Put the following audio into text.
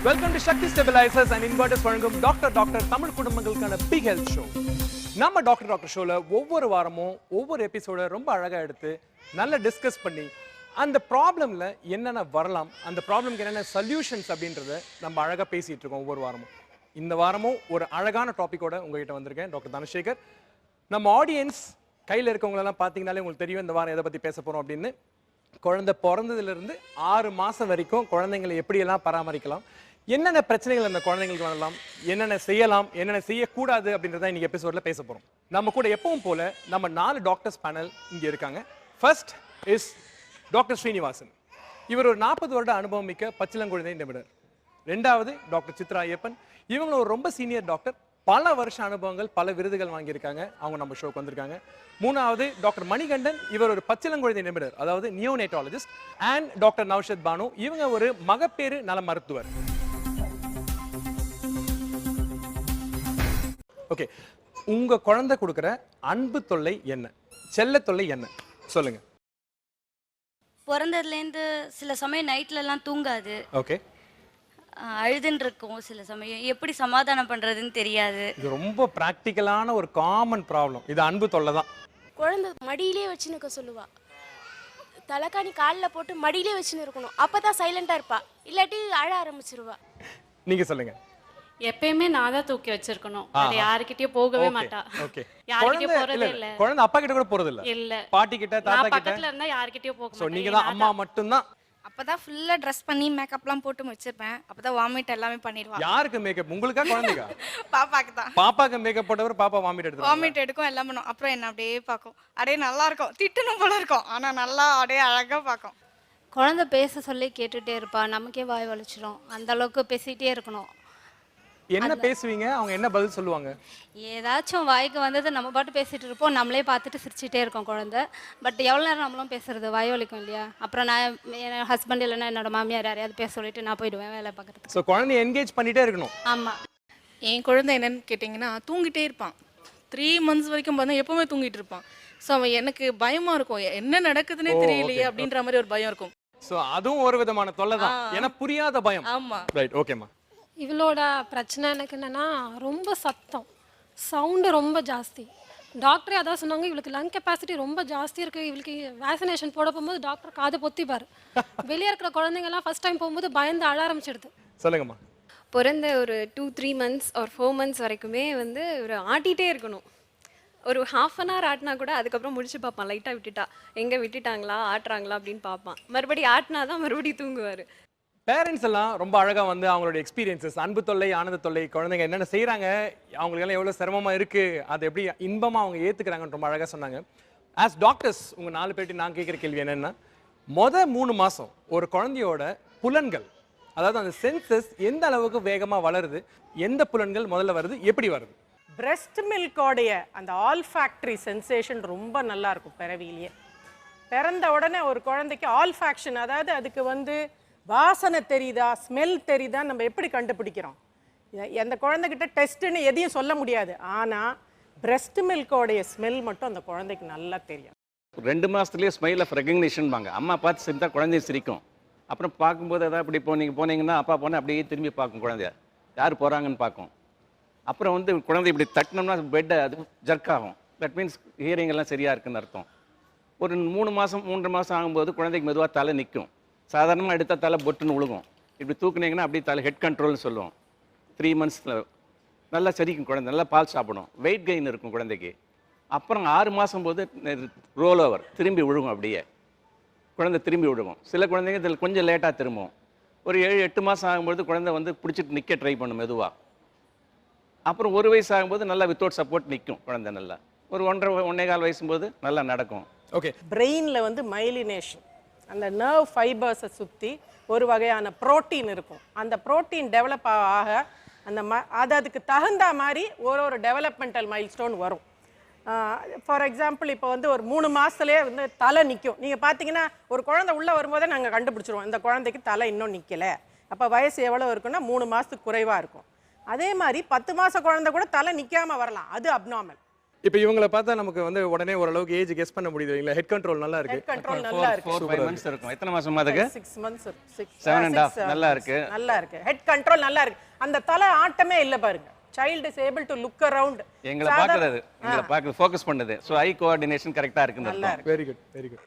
Welcome to Sakthi stabilisers and inverters வழங்கும் doctor Tamil குடும்பங்களுக்கான big health show. நம்ம டாக்டர் ஷோல ஒவ்வொரு வாரமும் ஒவ்வொரு எபிசோட ரொம்ப அழகா எடுத்து நல்லா டிஸ்கஸ் பண்ணி அந்த ப்ராப்ளம்ல என்னென்ன வரலாம், அந்த ப்ராப்ளம்க்கு என்னென்ன சொல்யூஷன்ஸ் அப்படின்றத நம்ம அழகா பேசிட்டு இருக்கோம் ஒவ்வொரு வாரமும். இந்த வாரமும் ஒரு அழகான டாபிக்கோட உங்ககிட்ட வந்திருக்கேன், டாக்டர் தனசேகர். நம்ம ஆடியன்ஸ் கையில் இருக்கவங்களெல்லாம் பார்த்தீங்கனாலே உங்களுக்கு தெரியும் இந்த வாரம் எதை பற்றி பேச போகிறோம் அப்படின்னு. குழந்தை பிறந்ததுலேருந்து 6 மாதம் வரைக்கும் குழந்தைங்களை எப்படியெல்லாம் பராமரிக்கலாம், என்னென்ன பிரச்சனைகள் அந்த குழந்தைங்களுக்கு வரலாம், என்னென்ன செய்யலாம், என்னென்ன செய்யக்கூடாது அப்படின்றத இன்னைக்கு எபிசோட்ல பேச போகிறோம். நம்ம கூட எப்பவும் போல நம்ம 4 டாக்டர்ஸ் பேனல் இங்கே இருக்காங்க. First is doctor Srinivasan. இவர் ஒரு 40 வருட அனுபவம் மிக்க பச்சிளங்குழந்தை நிபுணர். ரெண்டாவது டாக்டர் சித்ரா ஐயப்பன். இவங்களும் ஒரு ரொம்ப சீனியர் டாக்டர், பல வருஷ அனுபவங்கள், பல விருதுகள் வாங்கியிருக்காங்க. அவங்க நம்ம ஷோக்கு வந்திருக்காங்க. மூணாவது டாக்டர் மணிகண்டன். இவர் ஒரு பச்சிளங்குழந்தை நிபுணர், அதாவது neonatologist. And doctor Naushad Banu. இவங்க ஒரு மகப்பேறு நல மருத்துவர். ஓகே, உங்க குழந்தை கொடுக்குற அன்பு தொல்லை என்ன, செல்ல தொல்லை என்ன சொல்லுங்க. பிறந்ததுலேருந்து சில சமயம் நைட்லலாம் தூங்காது. ஓகே, அழுதுன்னு இருக்கும். சில சமயம் எப்படி சமாதானம் பண்ணுறதுன்னு தெரியாது. இது ரொம்ப ப்ராக்டிக்கலான ஒரு காமன் ப்ராப்ளம். இது அன்பு தொல்லை தான். குழந்தை மடியிலே வச்சுன்னு இருக்க சொல்லுவா. தலைக்காணி காலில் போட்டு மடியிலே வச்சுன்னு இருக்கணும், அப்போ தான் சைலண்டாக இருப்பா, இல்லாட்டி அழ ஆரம்பிச்சிருவா. நீங்க சொல்லுங்க. எப்பயுமே நான் தான் தூக்கி வச்சிருக்கணும், அது யார்கிட்டயும் போகவே மாட்டா. ஓகே, யார்கிட்டயும் போறதே இல்ல. குழந்தை அப்பா கிட்ட கூட போறது இல்ல. இல்ல, பாட்டி கிட்ட, தாத்தா நான் கிட்ட பக்கத்துல இருந்தா யார்கிட்டயும் போக சோ மாட்டேன். நீங்க தான் அம்மா மட்டும் தான். அப்பதான் ஃபுல்லா ட்ரெஸ் பண்ணி மேக்கப்லாம் போட்டு வச்சிருப்பேன். அப்பதான் வாமிட் எல்லாமே பண்ணிடுவா. யாருக்கு மேக்கப், உங்களுக்கா குழந்தைக்கா? பாப்பாக்கு தான். பாப்பாக்கு மேக்கப் போட்டவர் பாப்பா வாமிட் எடுத்து வாமிட் எடுக்கும், எல்லாம் பண்ணும். அப்புறம் என்ன அப்படியே பார்க்கும், அப்படியே நல்லா இருக்கும், திட்டணும் போல இருக்கும், ஆனா நல்லா அப்படியே அழகா பார்க்கும். குழந்தை பேச சொல்லி கேட்டுகிட்டே இருப்பா, நமக்கே வாய் வலிச்சிடும். அந்த அளவுக்கு பேசிகிட்டே இருக்கணும். என்ன பேசுவீங்க, அவங்க என்ன பதில் சொல்லுவாங்க? ஏதாச்சும் வாய்க்கு வந்தது நம்ம பாட்டு பேசிகிட்டு இருப்போம், நம்மளே பார்த்துட்டு சிரிச்சிட்டே இருக்கோம் குழந்தை. பட் எவ்வளோ நேரம் நம்மளும் பேசுறது, வாய் வலிக்கும் இல்லையா? அப்புறம் நான் என் ஹஸ்பண்ட் இல்லைன்னா என்னோட மாமியார் யாரையாவது பேச சொல்லிட்டு நான் போயிடுவேன் வேலை பார்க்குறதுக்கு. ஸோ குழந்தைய என்கேஜ் பண்ணிட்டே இருக்கணும். ஆமாம். என் குழந்தை என்னன்னு கேட்டிங்கன்னா தூங்கிட்டே இருப்பான். 3 months வரைக்கும் பார்த்தா எப்பவுமே தூங்கிட்டு இருப்பான். ஸோ அவன் எனக்கு பயமா இருக்கும், என்ன நடக்குதுன்னே தெரியலையே அப்படின்ற மாதிரி ஒரு பயம் இருக்கும். ஸோ அதுவும் ஒரு விதமான தொல்லை தான், ஏன்னா புரியாத பயம். ஆமா, ரைட், ஓகேம்மா. இவளோட பிரச்சனை எனக்கு என்னென்னா ரொம்ப சத்தம், சவுண்டு ரொம்ப ஜாஸ்தி. டாக்டரே அதான் சொன்னாங்க, இவளுக்கு லங் கெப்பாசிட்டி ரொம்ப ஜாஸ்தி இருக்குது. இவளுக்கு வேக்சினேஷன் போட போகும்போது டாக்டர் காதை பொத்திப்பார். வெளியே இருக்கிற குழந்தைங்கலாம் ஃபஸ்ட் டைம் போகும்போது பயந்து அழ ஆரம்பிச்சிடுது. சொல்லுங்கம்மா. பிறந்த ஒரு 2-3 months or 4 months வரைக்குமே வந்து ஒரு ஆட்டிகிட்டே இருக்கணும். ஒரு 1/2 hour ஆட்டினா கூட அதுக்கப்புறம் முடிச்சு பார்ப்பான். லைட்டாக விட்டுட்டா எங்கே விட்டுட்டாங்களா, ஆட்டுறாங்களா அப்படின்னு பார்ப்பான். மறுபடியும் ஆட்டினா தான் மறுபடியும் தூங்குவார். பேரண்ட்ஸ் எல்லாம் ரொம்ப அழகாக வந்து அவங்களோட எக்ஸ்பீரியன்சஸ், அன்பு தொல்லை, ஆனந்த தொல்லை, குழந்தைங்க என்னென்ன செய்கிறாங்க, அவங்களுக்கெல்லாம் எவ்வளோ சிரமமாக இருக்குது, அதை எப்படி இன்பமாக அவங்க ஏற்றுக்கிறாங்கன்னு ரொம்ப அழகாக சொன்னாங்க. ஆஸ் டாக்டர்ஸ் உங்கள் 4 பேர்ட்டு நான் கேட்குற கேள்வி என்னென்னா, 3 மாதம் ஒரு குழந்தையோட புலன்கள், அதாவது அந்த சென்சஸ் எந்த அளவுக்கு வேகமாக வளருது, எந்த புலன்கள் முதல்ல வருது, எப்படி வருது? பிரெஸ்ட் மில்கோடைய அந்த ஆல்ஃபேக்டரி சென்சேஷன் ரொம்ப நல்லா இருக்கும். பிறவிலேயே பிறந்த உடனே ஒரு குழந்தைக்கு ஆல்ஃபேக்ஷன், அதாவது அதுக்கு வந்து வாசனை தெரியுதா, ஸ்மெல் தெரியுதா, நம்ம எப்படி கண்டுபிடிக்கிறோம்? எந்த குழந்தைகிட்ட டெஸ்ட்டுன்னு எதையும் சொல்ல முடியாது, ஆனால் பிரெஸ்ட் மில்கோடைய ஸ்மெல் மட்டும் அந்த குழந்தைக்கு நல்லா தெரியும். 2 மாதத்துலேயே ஸ்மைல் ஆஃப் ரெகக்னிஷன் வாங்க. அம்மா பார்த்து சிரித்தா குழந்தைய சிரிக்கும். அப்புறம் பார்க்கும்போது எதாவது இப்படி போனீங்கன்னா அப்பா போனால் அப்படியே திரும்பி பார்க்கும், குழந்தைய யார் போகிறாங்கன்னு பார்க்கும். அப்புறம் வந்து குழந்தை இப்படி தட்டினோம்னா பெட்டை அது ஜர்க் ஆகும். தட் மீன்ஸ் ஹியரிங் எல்லாம் சரியாக இருக்குன்னு அர்த்தம். ஒரு 3 மாதம் 3.5 மாதம் ஆகும்போது குழந்தைக்கு மெதுவாக தலை நிற்கும். சாதாரணமாக எடுத்த தலை பொட்டுன்னு விழுகும். இப்படி தூக்குனீங்கன்னா அப்படியே தலை ஹெட் கண்ட்ரோல்னு சொல்லுவோம். 3 monthsல நல்லா சரிக்கும் குழந்தை, நல்லா பால் சாப்பிடும், வெயிட் கெயின் இருக்கும் குழந்தைக்கு. அப்புறம் 6 மாதம் போது ரோல் ஓவர், திரும்பி விழுகும், அப்படியே குழந்தை திரும்பி விழுகும். சில குழந்தைங்க இதில் கொஞ்சம் லேட்டாக திரும்பும். ஒரு 7-8 மாதம் ஆகும்போது குழந்தை வந்து பிடிச்சிட்டு நிற்க ட்ரை பண்ணும் மெதுவாக. அப்புறம் 1 வயசு ஆகும்போது நல்லா வித்தவுட் சப்போர்ட் நிற்கும் குழந்தை. நல்லா ஒரு 1.5 வயசும்போது நல்லா நடக்கும். ஓகே, பிரெயினில் வந்து மைலினேஷன், அந்த நர்வ் ஃபைபர்ஸை சுற்றி ஒரு வகையான புரோட்டீன் இருக்கும். அந்த புரோட்டீன் டெவலப் ஆக அந்த அதுக்கு தகுந்த மாதிரி ஒரு டெவலப்மெண்டல் மைல்ஸ்டோன் வரும். ஃபார் எக்ஸாம்பிள் இப்போ வந்து ஒரு 3 மாதத்துலேயே வந்து தலை நிற்கும். நீங்கள் பார்த்தீங்கன்னா ஒரு குழந்தை உள்ளே வரும்போதே நாங்கள் கண்டுபிடிச்சிருவோம் இந்த குழந்தைக்கு தலை இன்னும் நிற்கலை. அப்போ வயசு எவ்வளோ இருக்குன்னா 3 மாதத்துக்கு குறைவாக இருக்கும். அதே மாதிரி 10 மாத குழந்தை கூட தலை நிற்காமல் வரலாம், அது அப்நார்மல். இப்போ இவங்கள பார்த்தா நமக்கு வந்து உடனே ஓரளவுக்கு ஏஜ் கெஸ் பண்ண முடியுது இல்லைங்களா? ஹெட் கண்ட்ரோல் நல்லா இருக்கு. ஹெட் கண்ட்ரோல் நல்லா இருக்கு. 4-5 months இருக்கும். எத்தனை மாசமா அதுக்கு? 6 months 7 and half. நல்லா இருக்கு. நல்லா இருக்கு. ஹெட் கண்ட்ரோல் நல்லா இருக்கு. அந்த தலை ஆட்டமே இல்ல பாருங்க. child is able to look around. எங்களை பார்க்கறது ஃபோக்கஸ் பண்ணுது. ஸோ ஐ கோஆர்டினேஷன் கரெக்டாக இருக்குன்னு. Very good very good.